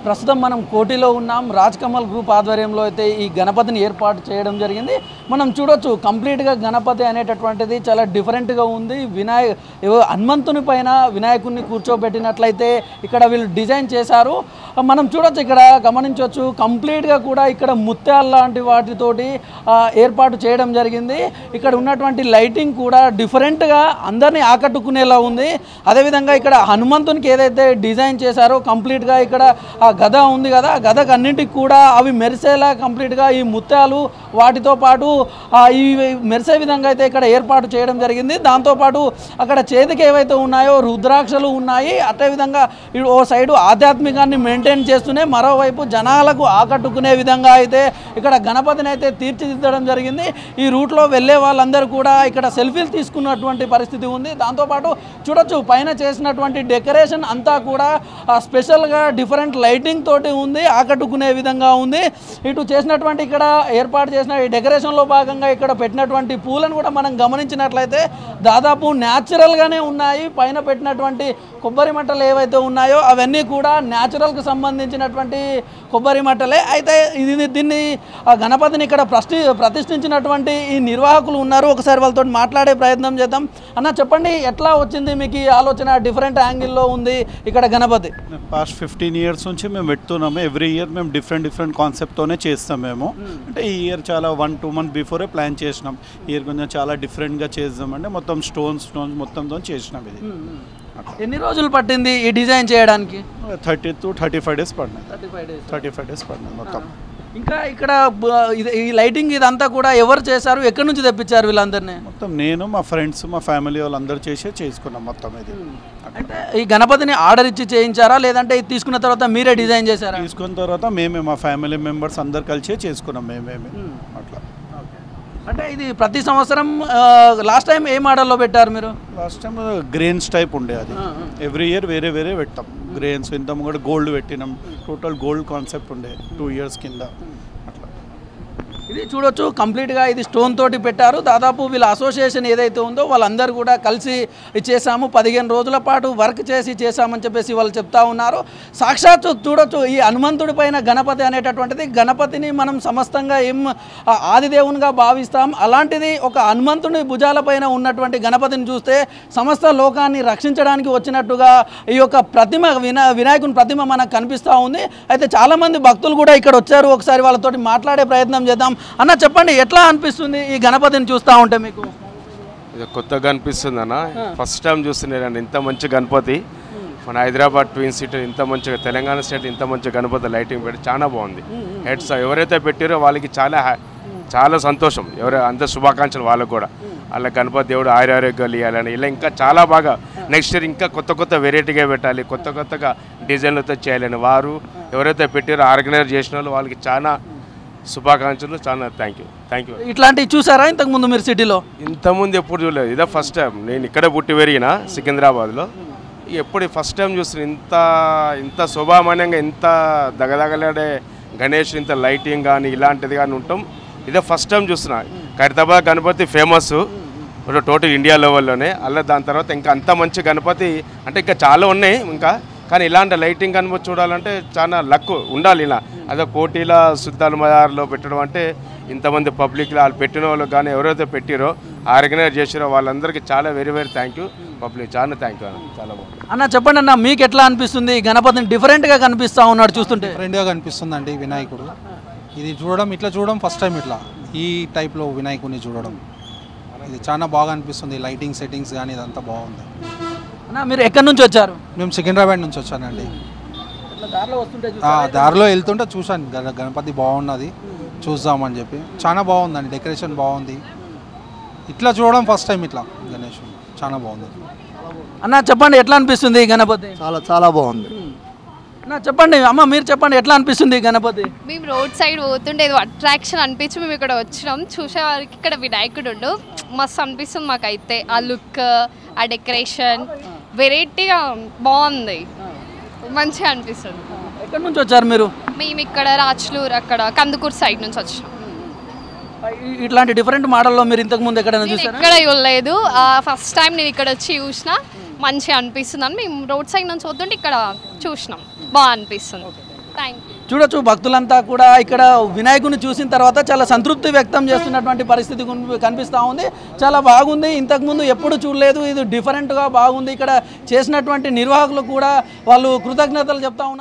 ప్రస్తుతం మనం కోటిలో ఉన్నాం. రాజ్ కమల్ గ్రూప్ ఆధ్వర్యంలో అయితే ఈ గణపతిని ఏర్పాటు చేయడం జరిగింది. మనం చూడొచ్చు కంప్లీట్గా గణపతి అనేటటువంటిది చాలా డిఫరెంట్గా ఉంది. హనుమంతుని పైన వినాయకుడిని కూర్చోబెట్టినట్లయితే ఇక్కడ వీళ్ళు డిజైన్ చేశారు. మనం చూడొచ్చు, ఇక్కడ గమనించవచ్చు కంప్లీట్గా కూడా ఇక్కడ ముత్యాల లాంటి వాటితోటి ఏర్పాటు చేయడం జరిగింది. ఇక్కడ ఉన్నటువంటి లైటింగ్ కూడా డిఫరెంట్గా అందరినీ ఆకట్టుకునేలా ఉంది. అదేవిధంగా ఇక్కడ హనుమంతునికి ఏదైతే డిజైన్ చేశారో కంప్లీట్గా ఇక్కడ ఆ గద ఉంది కదా, ఆ గదకు అన్నింటికి కూడా అవి మెరిసేలా కంప్లీట్గా ఈ ముత్యాలు వాటితో పాటు ఈ మెరిసే విధంగా అయితే ఇక్కడ ఏర్పాటు చేయడం జరిగింది. దాంతోపాటు అక్కడ చేతికి ఏవైతే ఉన్నాయో రుద్రాక్షలు ఉన్నాయి. అదేవిధంగా ఓ సైడు ఆధ్యాత్మికాన్ని మెయింటైన్ చేస్తూనే మరోవైపు జనాలకు ఆకట్టుకునే విధంగా అయితే ఇక్కడ గణపతిని అయితే తీర్చిదిద్దడం జరిగింది. ఈ రూట్లో వెళ్ళే వాళ్ళందరూ కూడా ఇక్కడ సెల్ఫీలు తీసుకున్నటువంటి పరిస్థితి ఉంది. దాంతోపాటు చూడొచ్చు పైన చేసినటువంటి డెకరేషన్ అంతా కూడా స్పెషల్గా డిఫరెంట్ లైటింగ్ తోటి ఉంది, ఆకట్టుకునే విధంగా ఉంది. ఇటు చేసినటువంటి ఇక్కడ ఏర్పాటు చేసిన ఈ డెకరేషన్లో భాగంగా ఇక్కడ పెట్టినటువంటి పూలను కూడా మనం గమనించినట్లయితే దాదాపు న్యాచురల్గానే ఉన్నాయి. పైన పెట్టినటువంటి కొబ్బరి మట్టలు ఏవైతే ఉన్నాయో అవన్నీ కూడా న్యాచురల్కి సంబంధించినటువంటి కొబ్బరి మట్టలే. అయితే దీన్ని గణపతిని ఇక్కడ ప్రతిష్ఠించినటువంటి ఈ నిర్వాహకులు ఉన్నారు. ఒకసారి వాళ్ళతో మాట్లాడే ప్రయత్నం చేద్దాం. అన్న చెప్పండి, ఎట్లా వచ్చింది మీకు ఈ ఆలోచన? డిఫరెంట్ యాంగిల్లో ఉంది ఇక్కడ గణపతి. పాస్ట్ 15 years నుంచి మేము పెడుతున్నాము. ఎవ్రీ ఇయర్ మేము డిఫరెంట్ కాన్సెప్ట్తోనే చేస్తాం మేము. అంటే ఈ ఇయర్ చాలా 1-2 months బిఫోరే ప్లాన్ చేసినాం. ఈ ఇయర్ కొంచెం చాలా డిఫరెంట్గా చేద్దాం అంటే మొత్తం స్టోన్స్ మొత్తంతో చేసినాం. ఇది ఎన్ని రోజులు పట్టింది ఈ డిజైన్ చేయడానికి? 30 to 35 days పడినాయి. 35 days పడినాయి మొత్తం. ఇంకా ఇక్కడ ఈ లైటింగ్ ఇదంతా కూడా ఎవరు చేశారు? ఎక్కడి నుంచి తెప్పించారు వీళ్ళందరినీ? మొత్తం నేను, మా ఫ్రెండ్స్, మా ఫ్యామిలీ వాళ్ళందరూ చేసుకున్నాం మొత్తం. ఇది అంటే ఈ గణపతిని ఆర్డర్ ఇచ్చి చేయించారా, లేదంటే ఇది తీసుకున్న తర్వాత మీరే డిజైన్ చేశారా? తీసుకున్న తర్వాత మేమే, మా ఫ్యామిలీ మెంబర్స్ అందరు కలిసి చేసుకున్నాం మేమే అట్లా. అంటే ఇది ప్రతి సంవత్సరం లాస్ట్ టైం ఏ మోడల్లో పెట్టారు మీరు? లాస్ట్ టైం గ్రెయిన్స్ టైప్ ఉండే, అది ఎవ్రీ ఇయర్ వేరే పెట్టాం. గ్రెయిన్స్ ఇంత కూడా గోల్డ్ పెట్టినాం. టోటల్ గోల్డ్ కాన్సెప్ట్ ఉండే 2 years కింద అట్లా. ఇది చూడొచ్చు కంప్లీట్గా ఇది స్టోన్ తోటి పెట్టారు. దాదాపు వీళ్ళ అసోసియేషన్ ఏదైతే ఉందో వాళ్ళందరూ కూడా కలిసి చేశాము. 15 రోజుల పాటు వర్క్ చేశామని చెప్పేసి వాళ్ళు చెప్తా ఉన్నారు. సాక్షాత్ చూడొచ్చు ఈ హనుమంతుడి పైన గణపతి అనేటటువంటిది, గణపతిని మనం సమస్తంగా ఆదిదేవునిగా భావిస్తాం. అలాంటిది ఒక హనుమంతుడి భుజాలపైన ఉన్నటువంటి గణపతిని చూస్తే సమస్త లోకాన్ని రక్షించడానికి వచ్చినట్టుగా ఈ యొక్క ప్రతిమ వినాయకుని ప్రతిమ మనకు కనిపిస్తూ ఉంది. అయితే చాలామంది భక్తులు కూడా ఇక్కడ వచ్చారు. ఒకసారి వాళ్ళతోటి మాట్లాడే ప్రయత్నం చేద్దాం. అన్న చెప్పండి, ఎట్లా అనిపిస్తుంది ఈ గణపతిని చూస్తూ ఉంటే మీకు? ఇది కొత్తగా అనిపిస్తుంది అన్న. ఫస్ట్ టైం చూస్తున్నాను ఇంత మంచి గణపతి. మన హైదరాబాద్ ట్విన్ సిటీ ఇంత మంచిగా, తెలంగాణ స్టేట్ ఇంత మంచి గణపతి లైటింగ్ పెట్టి చాలా బాగుంది. హెడ్స్ ఎవరైతే పెట్టారో వాళ్ళకి చాలా సంతోషం. అంత శుభాకాంక్షలు వాళ్ళకు కూడా. వాళ్ళ గణపతి దేవుడు ఆరోగ్యాలు ఇవ్వాలని, ఇలా ఇంకా చాలా బాగా నెక్స్ట్ ఇయర్ ఇంకా కొత్త వెరైటీగా పెట్టాలి, కొత్తగా డిజైన్లతో చేయాలని వారు ఎవరైతే పెట్టారో ఆర్గనైజ్ చేసిన వాళ్ళు వాళ్ళకి చాలా శుభాకాంక్షలు. చాలా థ్యాంక్ యూ. ఇట్లాంటివి చూసారా ఇంతకుముందు మీరు సిటీలో? ఇంతకుముందు ఎప్పుడు చూడలేదు. ఇదే ఫస్ట్ టైం. నేను ఇక్కడే పుట్టి పెరిగిన సికింద్రాబాద్లో. ఎప్పుడు ఫస్ట్ టైం చూస్తున్నా ఇంత శోభామాన్యంగా, ఇంత దగదగలాడే గణేష్, ఇంత లైటింగ్ కానీ ఇలాంటిది కానీ ఉంటాం. ఇదే ఫస్ట్ టైం చూస్తున్నా. Khairatabad Ganapati famous total India లెవెల్లోనే. అలా దాని తర్వాత ఇంకా అంత మంచి గణపతి అంటే ఇంకా చాలా ఉన్నాయి ఇంకా, కానీ ఇలాంటి లైటింగ్ కనుక చూడాలంటే చాలా లక్ ఉండాలి. ఇలా అదే కోటిల సుద్దాల మదార్లో పెట్టడం అంటే ఇంతమంది పబ్లిక్లో వాళ్ళు పెట్టిన వాళ్ళు కానీ ఎవరైతే పెట్టిరో ఆర్గనైజ్ చేసిరో వాళ్ళందరికీ చాలా వెరీ థ్యాంక్ యూ పబ్లిక్. చాలా థ్యాంక్ యూ అన్న. చాలా బాగుంది అన్న. చెప్పండి అన్న, మీకు ఎట్లా అనిపిస్తుంది గణపతిని? డిఫరెంట్గా కనిపిస్తూ ఉన్నాడు చూస్తుంటే. డిఫరెంట్గా కనిపిస్తుంది అండి వినాయకుడు. ఇది ఇట్లా చూడడం ఫస్ట్ టైం. ఇట్లా ఈ టైప్లో వినాయకుడిని చూడడం ఇది చాలా బాగా అనిపిస్తుంది. లైటింగ్ సెట్టింగ్స్ కానీ ఇదంతా బాగుంది. అన్న మీరు ఎక్కడి నుంచి వచ్చారు? మేము సికింద్రాబాద్ నుంచి వచ్చానండి. దారిలో వెళ్తుంటే చూశాను గణపతి బాగున్నది, చూద్దామని చెప్పి. చాలా బాగుందండి, డెకరేషన్ బాగుంది. ఇట్లా చూడడం ఫస్ట్ టైం. ఇట్లా గణేష్ చాలా బాగుంది. అన్న చెప్పండి, ఎట్లా అనిపిస్తుంది గణపతి? చాలా బాగుంది. అన్న చెప్పండి, అమ్మ మీరు చెప్పండి, ఎట్లా అనిపిస్తుంది గణపతి? మేము రోడ్ సైడ్ పోతుంటే ఏదో అట్రాక్షన్ అనిపించి మేము ఇక్కడ వచ్చినాం. చూసేవారికి ఇక్కడ వినాయకుడు మస్తు అనిపిస్తుంది మాకైతే. ఆ లుక్, ఆ డెకరేషన్ వెరైటీగా బాగుంది, మంచిగా అనిపిస్తుంది. ఎక్కడి నుంచి వచ్చారు మీరు? మేము ఇక్కడ రాజ్లూర్, అక్కడ కందుకూరు సైడ్ నుంచి వచ్చినాం. ఇట్లాంటి డిఫరెంట్ మోడల్లో మీరు ఇంతకు ముందు ఎక్కడైనా చూసారా? ఇక్కడ చూడలేదు, ఫస్ట్ టైం నేను ఇక్కడ వచ్చి చూసిన. మంచిగా అనిపిస్తుంది అని మేము రోడ్ సైడ్ నుంచి వస్తుంటే ఇక్కడ చూసినాం, బాగా అనిపిస్తుంది. Thank you. చూడొచ్చు భక్తులంతా కూడా ఇక్కడ వినాయకుని చూసిన తర్వాత చాలా సంతృప్తి వ్యక్తం చేస్తున్నటువంటి పరిస్థితి కనిపిస్తూ ఉంది. చాలా బాగుంది, ఇంతకుముందు ఎప్పుడు చూడలేదు, ఇది డిఫరెంట్గా బాగుంది. ఇక్కడ చేసినటువంటి నిర్వాహకులు కూడా వాళ్ళు కృతజ్ఞతలు చెప్తా ఉన్నారు.